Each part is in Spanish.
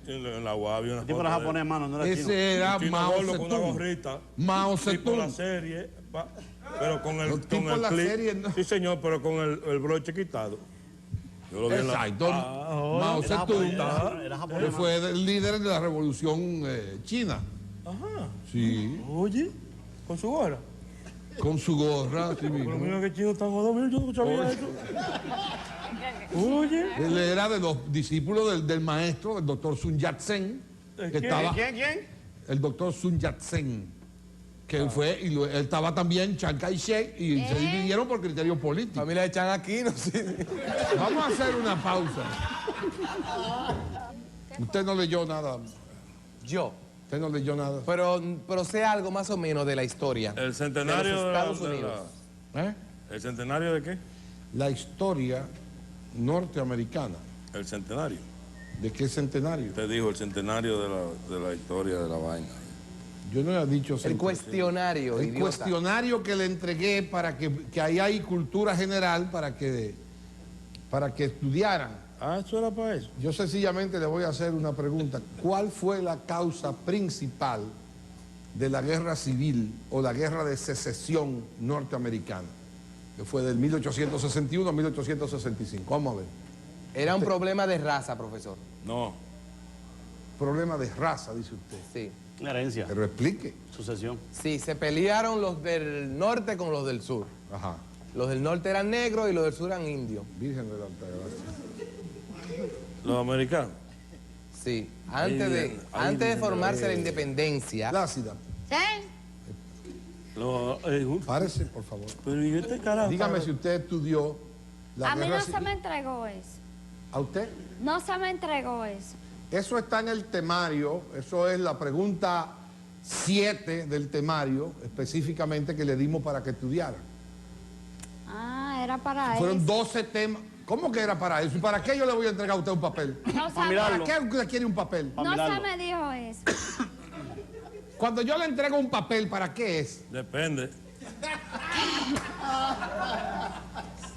En la UAB había una tipo era japonés, hermano, no era chino. Ese era chino Mao gordo con una Zedong. gorrita. Mao Tipo la Zedong. serie, pero con el, Tipo con el la clip. serie, ¿no? Sí, señor, pero con el broche quitado. Yo lo vi en la... Exacto. Mao Era Zedong, japonés, era japonés, que fue el líder de la revolución china. Ajá. Sí, Oye, con su gorra. con su gorra, así Pero mismo. mira que chino tan jodido, mira, yo no sabía eso. Oye. Él era de los discípulos del maestro, del doctor Sun Yat-sen. que estaba- ¿Quién? El doctor Sun Yat-sen. Que él fue, y él estaba también Chiang Kai-shek, y se dividieron por criterios políticos. Familia de Chan Aquino, sí. Vamos a hacer una pausa. Usted no leyó nada. Yo. Usted no leyó nada. Pero sé algo más o menos de la historia. El centenario de los Estados de la- Unidos. ¿Eh? ¿El centenario de qué? La historia norteamericana. El centenario. ¿De qué centenario? Te dijo el centenario de la historia de la vaina. Yo no he dicho El centenario. cuestionario, El idiota. cuestionario que le entregué para que ahí hay cultura general para que estudiaran. Ah, eso era para eso. Yo sencillamente le voy a hacer una pregunta. ¿Cuál fue la causa principal de la guerra civil o la guerra de secesión norteamericana? Que fue del 1861 a 1865. Vamos a ver. Era un problema de raza, profesor. No. Problema de raza, dice usted. Sí. Una herencia, Pero explique. sucesión. Sí, se pelearon los del norte con los del sur. Ajá. Los del norte eran negros y los del sur eran indios. Virgen de la Altagracia. Los americanos. Sí. Ahí Antes viene de formarse la independencia. Plácida, párese, por favor. Pero ¿y este carajo? Dígame si usted estudió la A mí guerra no se civil. me entregó eso. ¿A usted? No se me entregó eso. Eso está en el temario, eso es la pregunta 7 del temario, específicamente que le dimos para que estudiara. Ah, era para Fueron eso. 12 temas. ¿Cómo que era para eso? ¿Y para qué yo le voy a entregar a usted un papel? No se, mirarlo. ¿Para qué usted quiere un papel? Pa' no se mirarlo. me dijo eso. Cuando yo le entrego un papel, ¿para qué es? Depende.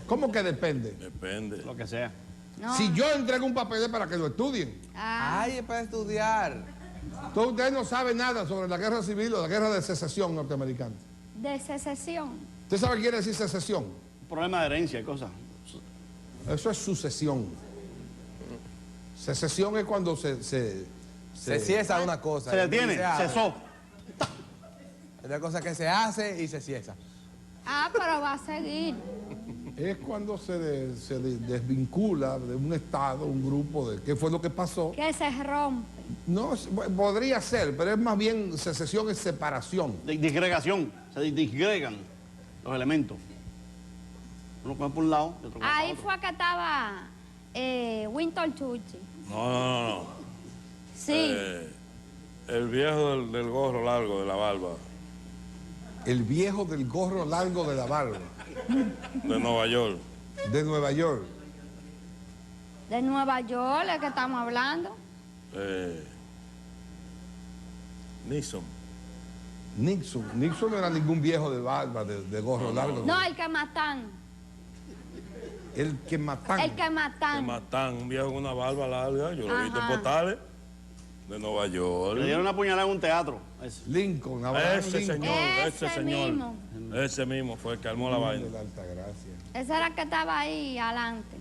¿Cómo que depende? Depende. Lo que sea. No. Si yo entrego un papel es para que lo estudien. Ah, Ay, es para estudiar. Entonces usted no sabe nada sobre la guerra civil o la guerra de secesión norteamericana. de secesión. ¿Usted sabe qué quiere decir secesión? Un problema de herencia y cosas. Eso es sucesión. Secesión es cuando se ciesa una cosa. Se detiene, Se hace. cesó. Es una cosa que se hace y se ciesa. Ah, pero va a seguir. es cuando se desvincula de un estado, un grupo, de qué fue lo que pasó. Que se rompe. No, podría ser, pero es más bien secesión, es separación. Disgregación. Se disgregan los elementos. Uno coge por un lado y otro coge Ahí por otro. fue que estaba Winston Churchill. No. Sí. El viejo del gorro largo, de la barba, El viejo del gorro largo de la barba, de Nueva York. de Nueva York. De Nueva York, es que estamos hablando. Nixon. Nixon no era ningún viejo de barba, de gorro largo. No, el que matan. El que matan. El que Que matan. matan un viejo con una barba larga. Yo lo he visto en Ajá. postales de Nueva York. Le dieron una puñalada en un teatro. Ese. Lincoln, Abraham Ese Lincoln. señor, Ese ese señor. mismo. Ese mismo fue el que armó la De vaina. la Altagracia. Ese era el que estaba ahí adelante.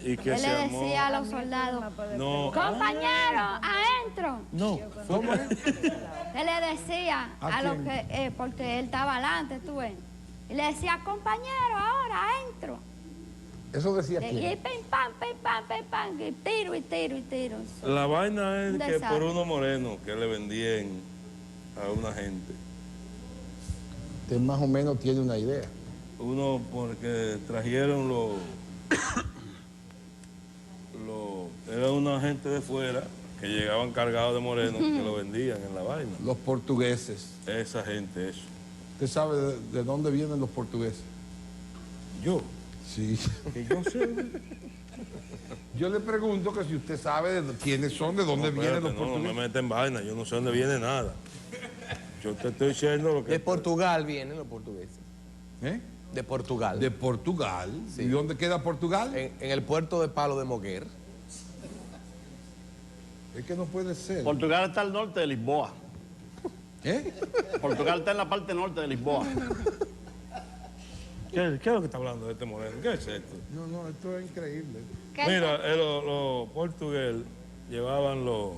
Y que Él se le armó. decía a los soldados, No. compañeros, adentro. No. ¿Cómo es? Él le decía ¿A a los quién? que, porque él estaba adelante, tú ves. Y le decía, compañero, ahora, adentro. Eso decía Y quién. pim, pam, y tiro, y tiro, y tiro. La vaina es Un que desastre. por unos morenos que le vendían a una gente. Usted más o menos tiene una idea. Uno porque trajeron era una gente de fuera que llegaban cargados de morenos que lo vendían en la vaina. Los portugueses. Esa gente, eso. ¿Usted sabe de dónde vienen los portugueses? Yo, Sí. que yo sé. Yo le pregunto que si usted sabe de quiénes son, de dónde vienen los No me portugueses. meten en vaina, yo no sé dónde viene nada. Yo te estoy diciendo lo que... De Portugal vienen los portugueses. ¿Eh? De Portugal. De Portugal. Sí. ¿Y dónde queda Portugal? En el puerto de Palo de Moguer. Es que no puede ser. Portugal está al norte de Lisboa. ¿Eh? Portugal está en la parte norte de Lisboa. ¿Qué es lo que está hablando de este moreno? ¿Qué es esto? No, esto es increíble. ¿Qué? Mira, los portugueses llevaban los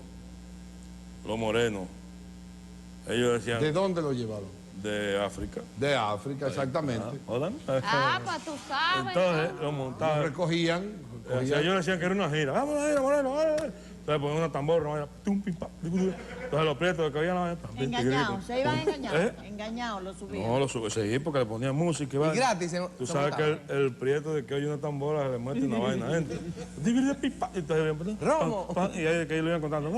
morenos. Ellos decían ¿De dónde lo llevaron? de África. De África, exactamente. ¿Odan? Ah, pues tú sabes. Entonces ¿no? lo Lo montaban. recogían. Ellos decían que era una gira. Vamos a la gira, moreno. Entonces ponían una tambor, una vaina, tum, pim, pam, entonces los prietos que oían la vaina. Engañados, se iban engañados. ¿Eh? Engañados, lo subían. No, lo sube, sí, porque le ponían música y vaina. gratis Tú sabes que el prieto de que oye una tambora se le mete una vaina adentro. Entonces, Romo. pam, y ahí que lo iban contando.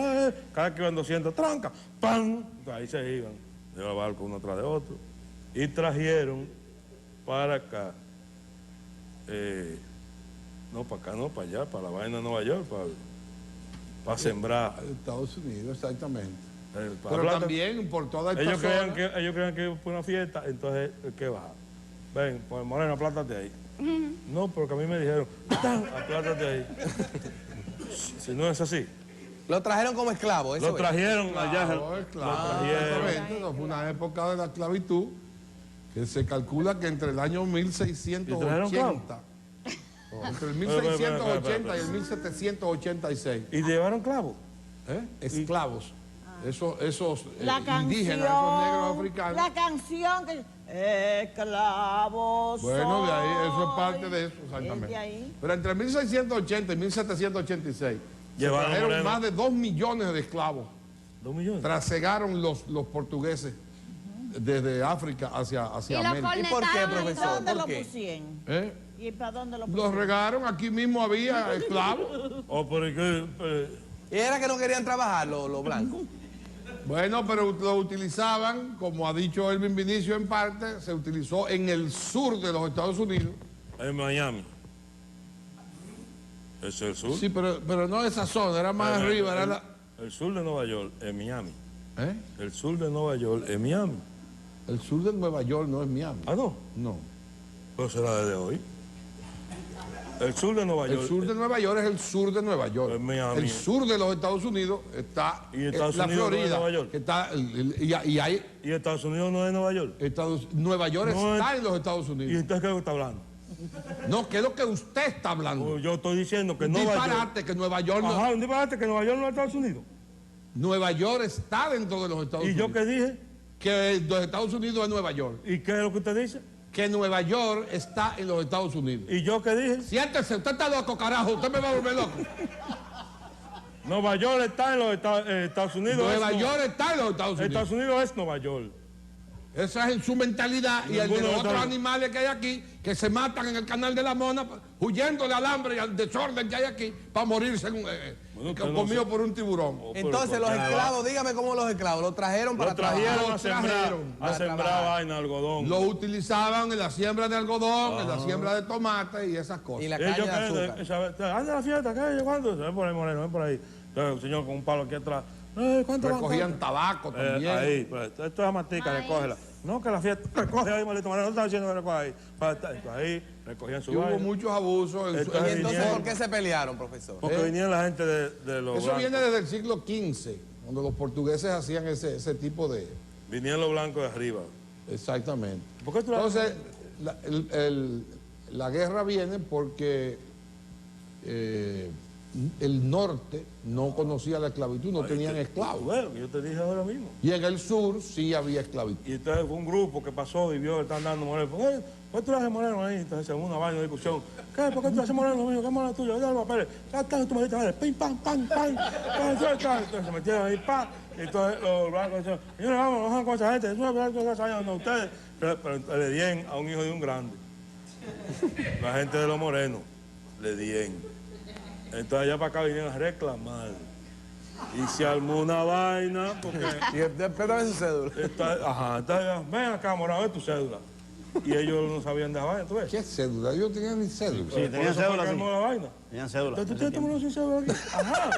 Cada vez que iban 200, tranca, ¡pam! Entonces ahí se iban de los barcos uno tras de otro. Y trajeron para acá, no para acá, no para allá, para la vaina de Nueva York, para sembrar. Estados Unidos, exactamente. Para Pero plata. también por toda esta Ellos creían zona. que iba por una fiesta, entonces, ¿qué baja? Ven, pues moreno, aplátate ahí. No, porque a mí me dijeron, ¡tan! Aplátate ahí. Si no es así. Lo trajeron como esclavo, eso Lo trajeron allá. Claro, Lo claro, trajeron. exactamente. Eso fue una época de la esclavitud que se calcula que entre el año 1680, entre el 1680 y el 1786, ¿Y llevaron clavos? esclavos, esos La canción, indígenas, esos negros africanos. la canción que... Esclavos Bueno, de ahí, eso es soy. parte de eso, Es exactamente. de ahí. Pero entre 1680 y 1786 Llevaron se trajeron morenos. más de 2 millones de esclavos. 2 millones. Trasegaron los portugueses desde África hacia Y los América. ¿Y por qué, cornetaban. profesor? ¿Dónde ¿Por lo qué? pusieron? ¿Eh? ¿Y para dónde lo Los pusieron? regaron, aquí mismo había esclavos. O por el que. Y era que no querían trabajar los blancos. Bueno, pero lo utilizaban, como ha dicho Elvin Vinicio en parte, se utilizó en el sur de los Estados Unidos. En Miami. ¿Ese es el sur? Sí, pero no esa zona, era más arriba, era la... El sur de Nueva York es Miami. ¿Eh? El sur de Nueva York es Miami. El sur de Nueva York no es Miami. Ah, no. No. Pues será desde hoy. El sur de Nueva York. El sur de Nueva York es el sur de Nueva York. Es Miami. El sur de los Estados Unidos está ¿Y Estados la Unidos no es Florida. Nueva York? Que está, y hay ¿Y Estados Unidos no es Nueva York? Nueva York No está es- en los Estados ¿Y Unidos. entonces qué es lo que está hablando? No, ¿qué es lo que usted está hablando? Pues yo estoy diciendo que Nueva York. Disparate, que Nueva York no, Ajá, un disparate que Nueva York no es Estados Unidos. Nueva York está dentro de los Estados ¿Y Unidos. yo qué dije? Que los Estados Unidos es Nueva York. ¿Y qué es lo que usted dice? Que Nueva York está en los Estados Unidos. ¿Y yo qué dije? Siéntese, usted está loco, carajo. Usted me va a volver loco. Nueva York está en los Estados Unidos. Nueva es York está en los Estados Unidos. Estados Unidos es Nueva York. Esa es en su mentalidad y el de Ninguno los de otros los- animales que hay aquí, que se matan en el canal de la Mona, huyendo del alambre y al desorden que hay aquí, para morirse usted no comido sabe. por un tiburón. Oh, pero Entonces los ¿por qué? esclavos, dígame cómo los esclavos, los trajeron para Lo trajeron Lo a sembrar, trajeron a para sembrar trabajar. vaina, algodón. Lo utilizaban en la siembra de algodón, en la siembra de tomate y esas cosas. y la Ellos caña de azúcar. anda a la fiesta, ¿qué? ¿Cuándo? Ven por ahí, moreno, ven por ahí. Entonces, el señor con un palo aquí atrás. ¿Cuánto van? Recogían tabaco también. Ahí, pues, esto es la matica, Maíz. recógela. No, que la fiesta, recoge ahí, maldito moreno, no está diciendo que recoge ahí. Entonces, ahí, recogían su Y hubo vaina. muchos abusos. Entonces, ¿Y entonces vinieron. por qué se pelearon, profesor? Porque vinieron la gente de los Eso blancos. viene desde el siglo XV, cuando los portugueses hacían ese tipo de... Vinieron los blancos de arriba. Exactamente. ¿Por qué tú la- Entonces, la guerra viene porque el norte no conocía la esclavitud, no tenían esclavos. Bueno, yo te dije ahora mismo. Y en el sur sí había esclavitud. Y entonces fue un grupo que pasó y vio que están dando moreno. ¿Por qué tú le haces moreno ahí? Entonces se una vaina de discusión. ¿Qué? ¿Por qué tú le haces moreno mío? ¿Qué moreno tuyo? Dale los papeles. Ya está, tú me dices, vale, pim, pam, pam, pam. Entonces se metieron ahí, pam. Y entonces los blancos decían, señores, vamos con esa gente. Es una verdad que esa vaina no ustedes. Pero le dieron a un hijo de un grande. La gente de los morenos le dieron. Entonces allá para acá vinieron a reclamar. Y se armó una vaina porque... Y después dame su cédula. Entonces, ven acá, morado, es tu cédula. Y ellos no sabían de la vaina, ¿tú ves? ¿Qué cédula? Yo no tenía ni cédula. Sí, Por tenían eso fue cédula, que sí. armó la vaina. Tenían cédula. Entonces, ¿tú tienes este morado sin cédula aquí? Ajá.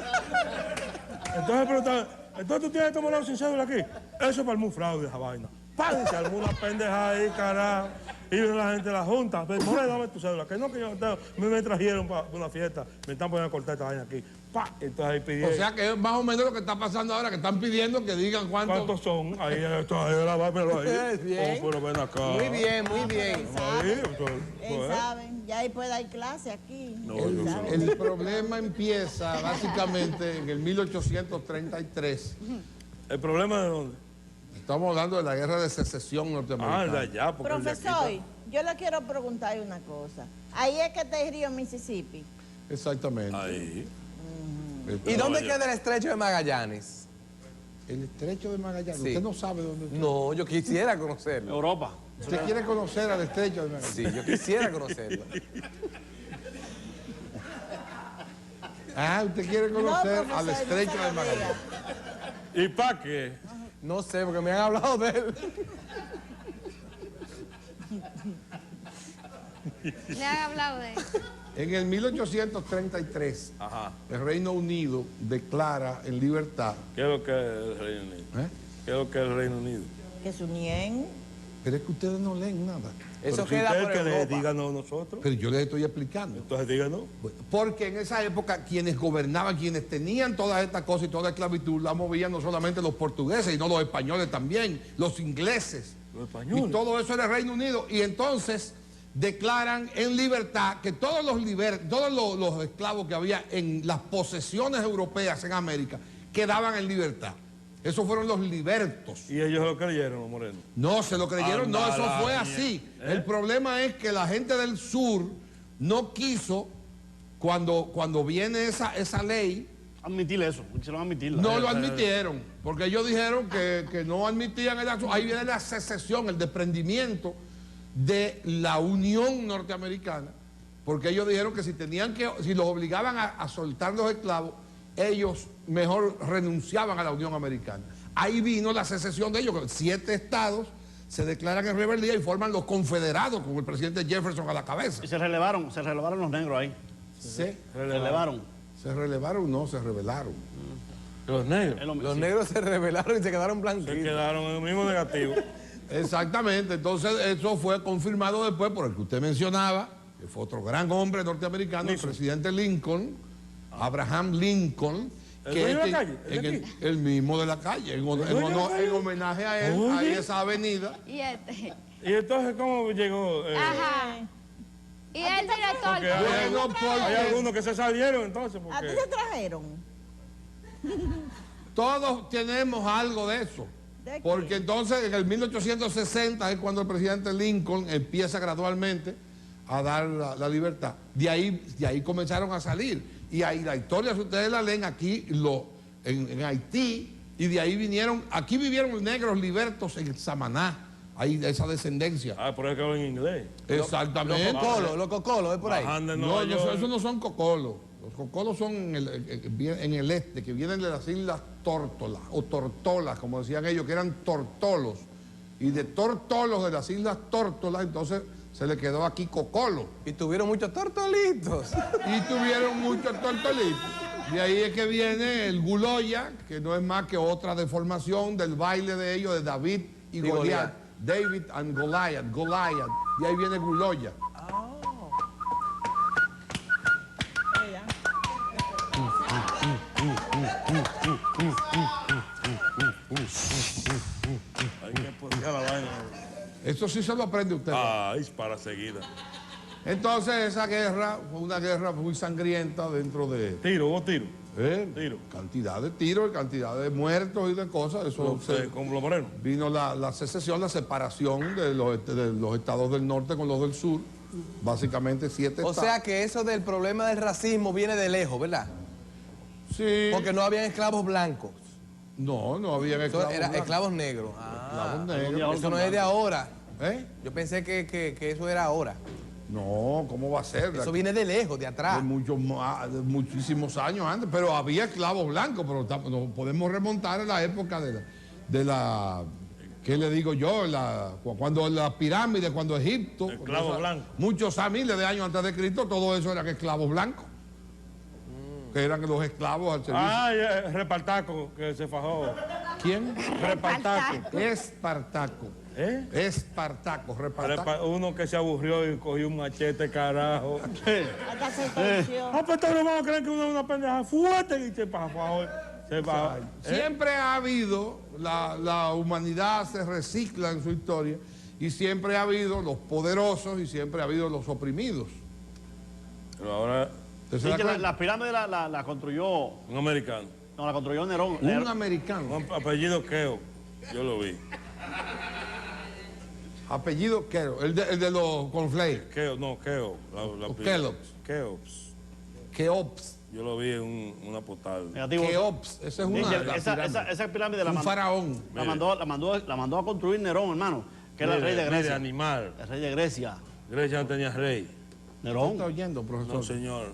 Entonces, entonces, ¿tú tienes este morado sin cédula aquí? Eso es para armar un fraude, esa vaina. ¡Pam! Se armó una pendeja ahí, carajo. Y vino la gente de la junta. Moreno, dame tu cédula. Que no, que yo no tengo. Me trajeron para una fiesta. Me están poniendo a cortar esta vaina aquí. pa. Entonces ahí pidieron. O sea que es más o menos lo que está pasando ahora, que están pidiendo que digan ¿Cuántos son? Ahí está, ahí grabámelo ahí. Bien. Oh, pero ven acá. Muy bien, muy bien. Ahí, Él sabe, ya ahí puede dar clase aquí. No, Él yo sabe. El problema empieza básicamente en el 1833. ¿El problema de dónde? Estamos hablando de la guerra de secesión Ah, norteamericana. de allá, porque el de aquí Profesor, está- yo le quiero preguntar una cosa. Ahí es que está el río Mississippi. Exactamente. Ahí. ¿Y dónde queda el estrecho de Magallanes? El estrecho de Magallanes. Sí. Usted no sabe dónde está. No, yo quisiera conocerlo. Europa. Usted quiere conocer al estrecho de Magallanes. Sí, yo quisiera conocerlo. Ah, usted quiere conocer profesor, al no estrecho se lo de Magallanes. diga. ¿Y para qué? No sé, porque me han hablado de él. Le han hablado de eso. En el 1833, Ajá. el Reino Unido declara en libertad. ¿Qué es lo que es el Reino Unido? ¿eh? ¿Qué es lo que es el Reino Unido? Que su nien. Pero es que ustedes no leen nada. Eso Pero si queda usted por que le Europa. díganos nosotros. Pero yo les estoy explicando. Entonces díganos. Porque en esa época quienes gobernaban, quienes tenían todas estas cosas y toda la esclavitud, la movían no solamente los portugueses, sino los españoles también, los ingleses. Los españoles. Y todo eso era el Reino Unido. Y entonces declaran en libertad que todos los esclavos que había en las posesiones europeas en América quedaban en libertad. Esos fueron los libertos. Y ellos lo creyeron, los morenos. No, se lo creyeron, no, eso Anda, fue la así. mierda. El problema es que la gente del sur no quiso, cuando viene esa ley, Admitir eso. Quisieron admitirla. no lo admitieron, porque ellos dijeron que no admitían el acto. Ahí viene la secesión, el desprendimiento de la Unión Norteamericana, porque ellos dijeron que si los obligaban a soltar los esclavos, ellos mejor renunciaban a la Unión Americana. Ahí vino la secesión de ellos, 7 estados se declaran en rebeldía y forman los confederados con el presidente Jefferson a la cabeza. Y se relevaron los negros ahí. Se Relevaron. relevaron, no, se rebelaron. Los negros. Es lo mismo, Los sí. negros se rebelaron y se quedaron Se blanquitos. quedaron en el mismo negativo. Exactamente, entonces eso fue confirmado después por el que usted mencionaba, que fue otro gran hombre norteamericano, el presidente Lincoln, Abraham Lincoln, ¿El que dueño de es la calle? ¿El de aquí? el mismo de la calle, en dueño de la calle? homenaje a él, Oye. hay esa avenida. Y este. ¿Y entonces cómo llegó? Ajá. Y el director. Porque hay, Bueno, hay porque algunos que se salieron entonces. ¿A ti Porque... te trajeron? todos tenemos algo de eso. ¿De qué? Porque entonces en el 1860 es cuando el presidente Lincoln empieza gradualmente a dar la libertad. De ahí comenzaron a salir. Y ahí la historia, si ustedes la leen aquí, en Haití, y de ahí vinieron, aquí vivieron negros libertos en Samaná, ahí esa descendencia. Ah, por eso que hablan en inglés. Exactamente. Los cocolos, es por ahí. Bajando en No, Nueva no, York. esos no son cocolos. Los cocolos son en el este, que vienen de las islas Tórtolas, o Tortolas, como decían ellos, que eran tortolos. Y de tortolos de las islas Tórtolas, entonces se le quedó aquí cocolo. Y tuvieron muchos tortolitos. Y tuvieron muchos tortolitos. De ahí es que viene el guloya, que no es más que otra deformación del baile de ellos, de David y Goliat. Goliat. David and Goliath, Goliath. De ahí viene guloya. Mira. Hay que poner la vaina. Eso sí se lo aprende usted. Ay, para seguida. Entonces esa guerra fue una guerra muy sangrienta dentro de... Tiro, hubo tiro. Tiro. Cantidad de tiros, cantidad de muertos y de cosas. Eso Como los morenos. vino la secesión, la separación de los estados del norte con los del sur. Básicamente 7 O estados. sea que eso del problema del racismo viene de lejos, ¿verdad? Sí. Porque no habían esclavos blancos. No había Eso esclavos. era blancos. esclavos negros. Esclavos negros. Eso no es de ahora. ¿Eh? Yo pensé que eso era ahora. No, ¿cómo va a ser? Eso viene de lejos, de De atrás. de muchísimos años antes, pero había esclavos blancos, pero nos podemos remontar a la época de la ¿qué le digo yo? Cuando la pirámide, cuando Egipto, Esclavos blancos. muchos miles de años antes de Cristo, todo eso eran esclavos blancos, que eran los esclavos al servicio. Ah, Repartaco, que se fajó. ¿Quién? Repartaco. Espartaco. ¿Eh? Espartaco, repartaco. Uno que se aburrió y cogió un machete, carajo. Hasta se torció. Ah, pues todos los vamos a creer que uno es una pendeja fuerte y se por favor. Siempre ha habido, la humanidad se recicla en su historia y siempre ha habido los poderosos y siempre ha habido los oprimidos. Pero ahora, ¿Usted se Sí, da que cuenta? la pirámide la construyó, un americano. no, la construyó Nerón. Un americano, Un apellido Keo. Yo lo vi. apellido Keo, el de los cornflakes, Keo, no, Keo. O Kellogg's. Keops. Keops, Yo lo vi en una postal. Negativo. Keops, esa es una Dice, de las esa pirámides. pirámide Un faraón. la mandó a construir Nerón, hermano, que era el rey de Mire, Grecia. animal. El rey de Grecia. Grecia no tenía rey. Nerón. ¿Está oyendo, profesor? No, señor.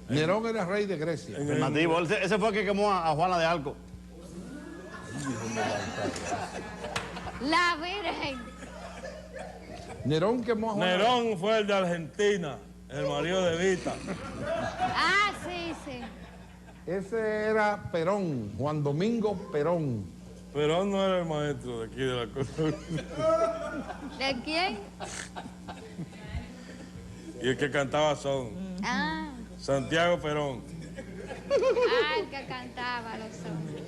Nerón era rey de Grecia. Afirmativo. Ese fue el que quemó a Juana de Arco. La Virgen. Nerón quemó a Juan. Nerón fue el de Argentina, el marido de Evita. Ah, sí, sí. Ese era Perón, Juan Domingo Perón. Pero no era el maestro de aquí de la cosa. ¿De quién? Y el que cantaba son Ah, Santiago Perón. el que cantaba los hombres.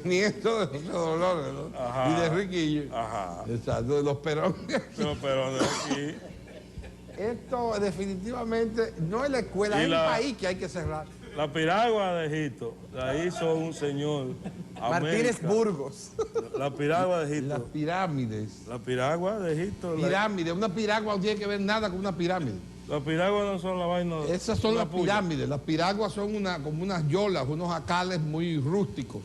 Nieto de José Dolores, ¿no? Ajá. Y de Riquillo. Ajá. Exacto, de los Perón. Pero Perón de aquí. Esto definitivamente no es la escuela, Y es la- el país que hay que cerrar. La piragua de Egipto la hizo un señor. Martínez América. Burgos. La piragua de Las Egipto. pirámides. La piragua de Egipto. Pirámide, una piragua no tiene que ver nada con una pirámide. Las piraguas no son la vaina. Esas son una las puya. pirámides. Las piraguas son como unas yolas, unos jacales muy rústicos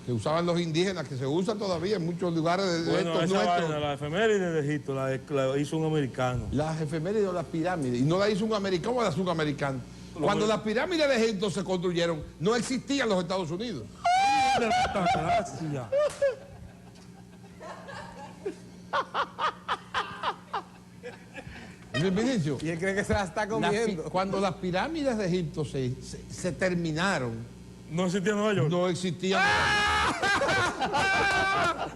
que usaban los indígenas, que se usa todavía en muchos lugares de Bueno, estos esa nuestros. vaina, la efeméride de Egipto la hizo un americano. Las efemérides o las pirámides. Y no la hizo un americano, ¿cómo la hizo un americano? Cuando las pirámides de Egipto se construyeron, no existían los Estados Unidos. Gracias. ¿Me Vinicio? Y él cree que se la está comiendo. Cuando las pirámides de Egipto se terminaron, No existía Nueva York. no existían.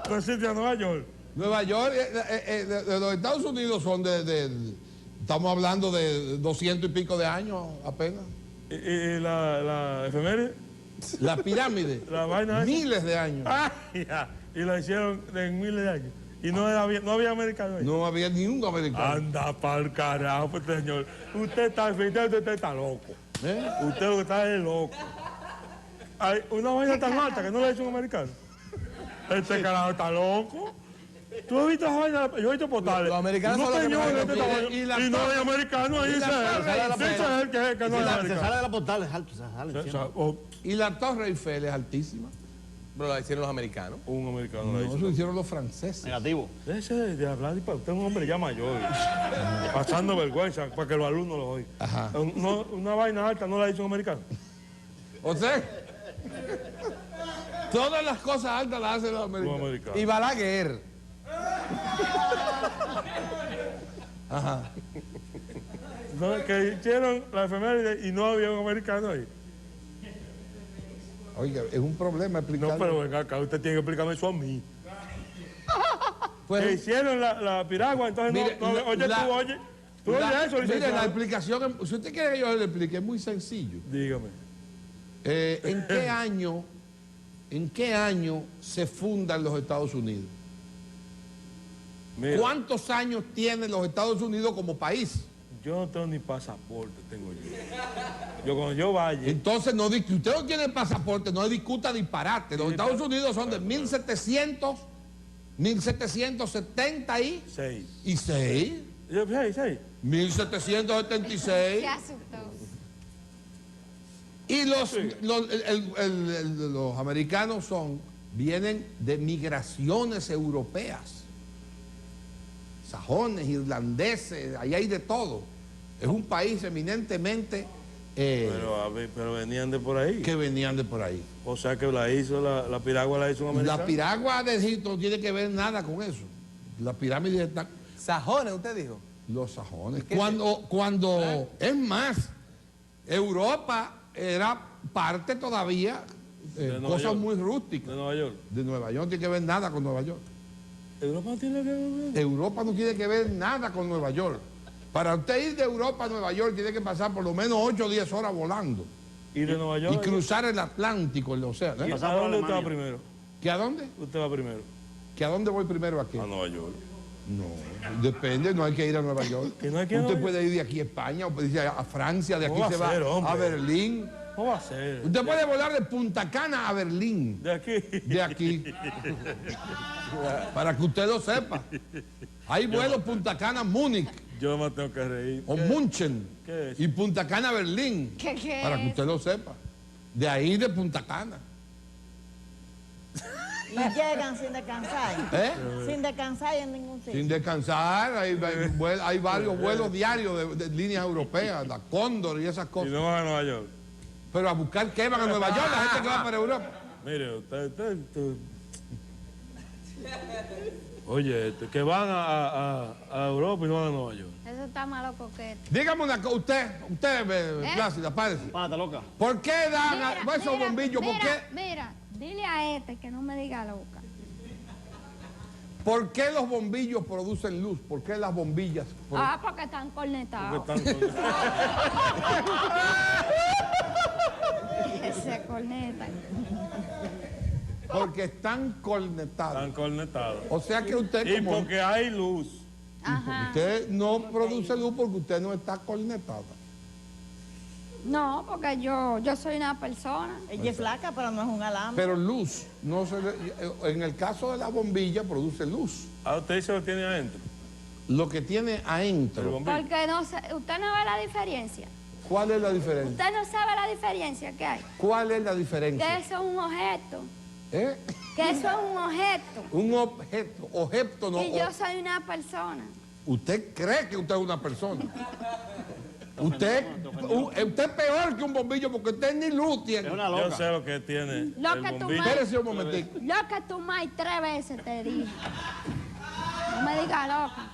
No existía Nueva York. Nueva York, de los Estados Unidos son estamos hablando de 200 y pico de años apenas. Y la efeméride, Las pirámides, la vaina esa. miles de años. Ya. Y la hicieron en miles de años. Y no había americano ahí. No había ni un americano. Anda pa'l carajo, pues, señor. Usted está loco. ¿Eh? Usted lo que está es loco. Hay una vaina tan alta que no la hizo un americano. Este carajo está loco. ¿Tú has visto esa vaina? Yo he visto portales. Los americanos No, son los que señor, más este miren, tamaño. y la Y no hay torre- americano ahí, y la torre dice él que no hay Se americano. sale de la portal, es alto, se sale. O sea, o Y la Torre Eiffel es altísima. Pero lo hicieron los americanos. un americano la No, hizo. eso lo hicieron los franceses. Negativo. Déjese de hablar para usted es un hombre ya mayor, pasando vergüenza para que los alumnos lo oigan. Ajá. Una vaina alta no la hizo un americano. O sea, todas las cosas altas las hacen los Un americanos. americano. Y Balaguer. Ajá. No, que hicieron la efeméride y no había un americano ahí. Oiga, es un problema No, explicar. pero venga acá, usted tiene que explicarme eso a mí. Pues, Que hicieron la piragua, entonces Mire, no, oye, la- tú oyes. Tú oyes eso, mire, la licenciado. explicación, si usted quiere que yo le explique, es muy sencillo. Dígame. ¿En qué año se fundan los Estados Unidos? Mira, ¿Cuántos años tienen los Estados Unidos como país? yo no tengo ni pasaporte, tengo yo. Yo cuando yo vaya, Entonces, no, si usted no tiene pasaporte, no discuta disparate. Los Estados Unidos son de 1776. 6. ¿Y 6? 6. 1776. Se asustó. Y los americanos vienen de migraciones europeas. Sajones, irlandeses, ahí hay de todo. Es un país eminentemente Pero venían de por ahí. que venían de por ahí. O sea que la piragua la hizo un americano. La piragua de Egipto no tiene que ver nada con eso. La pirámide está... Sajones, usted dijo. Los sajones. ¿Qué? Es más, Europa era parte todavía De Nueva cosas York. muy rústicas. De Nueva York. De Nueva York no tiene que ver nada con Nueva York. Europa no tiene que ver. Europa no tiene que ver nada con Nueva York. Para usted ir de Europa a Nueva York tiene que pasar por lo menos 8 o 10 horas volando. Y de Nueva Y York. cruzar el Atlántico, el océano. ¿Y ¿eh? a Pasar por dónde usted va Alemania. primero? ¿Que a dónde? Usted va primero. ¿Que a dónde voy primero aquí? A Nueva York. No, depende, no hay que ir a Nueva York. Que no hay que ir a Usted Nueva puede ir de aquí a España o puede ir a Francia, de aquí ¿Cómo va se a va ser, hombre? a Berlín. ¿Cómo va a ser? Usted puede volar de Punta Cana a Berlín, De aquí. de aquí. Para que usted lo sepa. Hay vuelos Punta Cana Múnich Yo me tengo que reír. o München ¿Qué es? y Punta Cana Berlín. ¿Qué Para que es? usted lo sepa. De ahí de Punta Cana. Y llegan sin descansar. ¿Eh? Sin descansar en ningún sitio. Sin descansar, hay varios vuelos diarios de líneas europeas, la Cóndor y esas Y cosas. no van a Nueva York. Pero a buscar qué van a Nueva York, la gente que va para Europa. Mire, usted. Oye, que van a Europa y no van a Nueva York. Eso está malo coquete. Dígame una cosa, usted, Plácida, párese. Párate, loca. ¿Por qué dan esos bombillos? Mira, dile a este que no me diga loca. ¿Por qué los bombillos producen luz? ¿Por qué las bombillas? Ah, porque están Porque cornetados. están con- Se cornetan. Porque están cornetadas. están cornetados. O sea que usted Y como porque hay luz. Ajá. usted no produce luz porque usted no está cornetada. No, porque yo soy una persona. Ella es flaca, pero no es un alambre. Pero luz, no se en el caso de la bombilla produce luz. A usted se lo tiene adentro. Lo que tiene El adentro, bombillo. Porque no sé, usted no ve la diferencia. ¿cuál es la diferencia? Usted no sabe la diferencia que hay. ¿Cuál es la Que diferencia? eso es un objeto. ¿Eh? Que eso es un objeto. Un objeto no. Y yo soy una persona. Usted cree que usted es una persona. Usted es peor que un bombillo porque usted ni luz tiene. Es una Yo loca. sé lo que tiene Lo el que tú bombillo. me- Espérese un momentico. Lo que tú más 3 veces te dije. No me digas loca.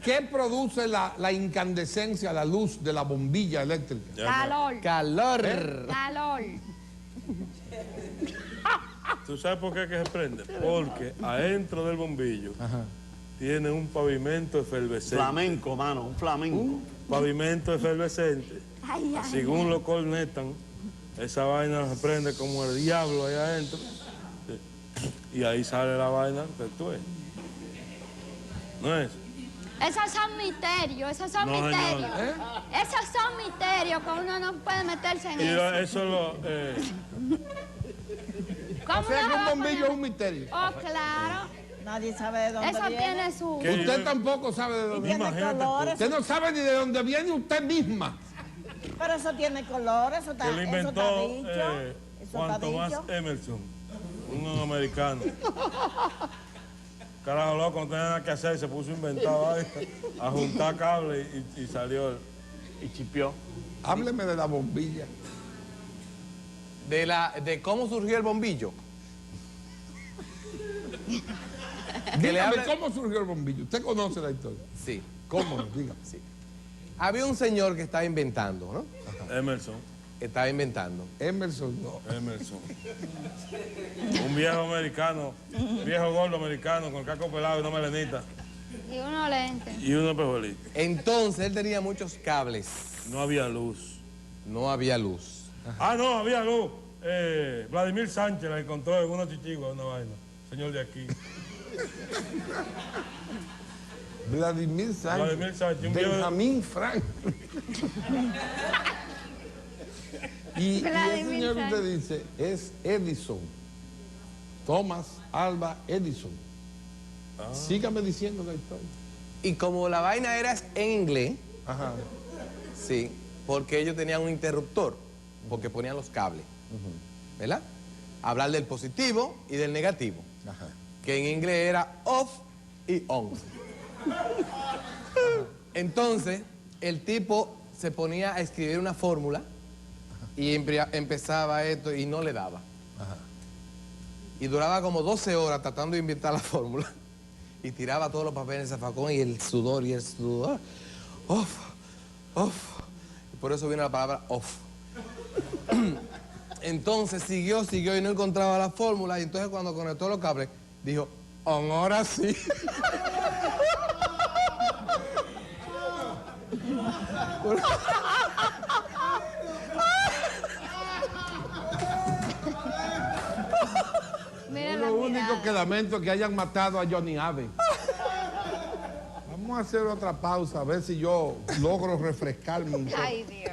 ¿Qué produce la incandescencia, la luz de la bombilla eléctrica? Ya Calor. Calor. Calor. ¿Tú sabes por qué que se prende? Porque adentro del bombillo tiene un pavimento efervescente. Flamenco, mano, un flamenco. Pavimento efervescente. Ay, ay. Según lo cornetan, esa vaina se prende como el diablo ahí adentro. Y ahí sale la vaina que tú ves. ¿No es? Esos son misterios, esos son No, señor. misterios. Esos son misterios que uno no puede meterse en Y eso. eso lo... ¿Cómo O sea no que un va a bombillo es poner? un misterio. Oh, claro. Nadie sabe de dónde Eso viene. tiene su... ¿Qué? Usted tampoco sabe de Y dónde. tiene Imagínate tú. colores. Usted no sabe ni de dónde viene usted misma. Pero eso tiene colores, eso está, que lo eso está inventó dicho. Eso Juan está Tomás dicho. Emerson, un americano. Carajo loco, no tenía nada que hacer, se puso a inventar vaina, a juntar cables y salió. Y chipió. Hábleme de la bombilla. De cómo surgió el bombillo. Que le Dígame, hable- ¿cómo surgió el bombillo? Usted conoce la historia. Sí. ¿Cómo? Dígame. Sí. Había un señor que estaba inventando, ¿no? Emerson, Estaba inventando. Emerson, no. Emerson. Un viejo americano, viejo gordo americano con el casco pelado y una melenita Y unos lentes. y unos pejuelitos. Entonces él tenía muchos cables. No había luz. No había luz. Ah, no, había luz. Vladimir Sánchez la encontró en una chichigua, una vaina. Señor de aquí. Vladimir Sánchez. Vladimir Sánchez, un viejo- Benjamín Frank. y el Vladimir señor que Sánchez. usted dice es Edison. Thomas Alva Edison. Sígame diciendo la historia. Y como la vaina era en inglés, Ajá. sí, porque ellos tenían un interruptor, porque ponían los cables, ¿verdad? Hablar del positivo y del negativo, Ajá. que en inglés era off y on. Entonces, el tipo se ponía a escribir una fórmula y empezaba esto y no le daba. Y duraba como 12 horas tratando de inventar la fórmula. Y tiraba todos los papeles en el zafacón y el sudor. Off, off. Y por eso viene la palabra off. Entonces siguió y no encontraba la fórmula. Y entonces cuando conectó los cables, dijo, ahora sí. Mira Lo la único mirada. que lamento es que hayan matado a Johnny Ave. Vamos a hacer otra pausa, a ver si yo logro refrescarme un poco. Ay, Dios.